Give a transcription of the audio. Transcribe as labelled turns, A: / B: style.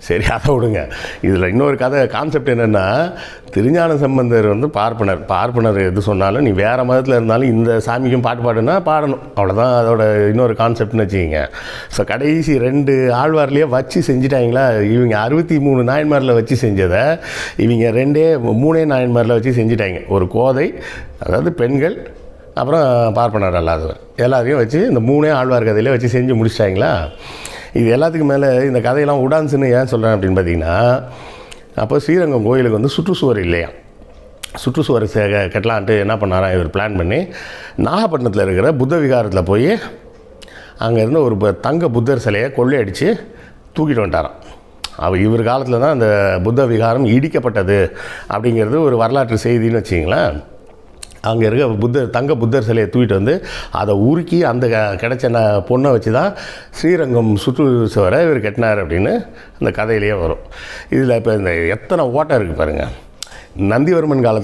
A: சரி, அதை விடுங்க. இதில் இன்னொரு கதை கான்செப்ட் என்னென்னா, திருஞான சம்பந்தர் வந்து பார்ப்பனர் எது சொன்னாலும் நீ வேறு மதத்தில் இருந்தாலும் இந்த சாமிக்கும் பாட்டு பாடுனா பாடணும், அவ்வளோதான் அதோட இன்னொரு கான்செப்ட்னு வச்சுக்கிங்க. ஸோ கடைசி 2 ஆழ்வார்லேயே வச்சு செஞ்சுட்டாங்களா. இவங்க 63 நாயன்மாரில் வச்சு செஞ்சதை இவங்க 3 நாயன்மாரில் வச்சு செஞ்சுட்டாங்க. ஒரு கோதை, அதாவது பெண்கள், அப்புறம் பார்ப்பனர் அல்லாதவர், எல்லாத்தையும் வச்சு இந்த 3 ஆழ்வார் கதையிலே வச்சு செஞ்சு முடிச்சிட்டாங்களா. இது எல்லாத்துக்கும் மேலே இந்த கதையெல்லாம் உடான்ஸுன்னு ஏன் சொல்கிறேன் அப்படின்னு பார்த்தீங்கன்னா, அப்போ ஸ்ரீரங்கம் கோயிலுக்கு வந்து சுற்றுச்சுவர் இல்லையா, சுற்றுச்சுவர் கட்டலான்ட்டு என்ன பண்ணாராம் இவர் பிளான் பண்ணி, நாகப்பட்டினத்தில் இருக்கிற புத்த விகாரத்தில் போய் அங்கே இருந்த ஒரு தங்க புத்தர் சிலையை கொள்ளையடித்து தூக்கிட்டு வந்துட்டாராம். இவர் காலத்தில் தான் அந்த புத்த விகாரம் இடிக்கப்பட்டது அப்படிங்கிறது ஒரு வரலாற்று செய்தின்னு வச்சிங்களேன். அங்கே இருக்க தங்க புத்தர் சிலையை தூக்கிட்டு வந்து அதை உருக்கி அந்த கிடைச்ச பொண்ணை வச்சு தான் ஸ்ரீரங்கம் சுற்றுச்சுவரை இவர் கட்டினார் அப்படின்னு அந்த கதையிலேயே வரும். இதில் இப்போ இந்த எத்தனை ஓட்டம் இருக்குது பாருங்கள். நந்திவர்மன் காலத்தில்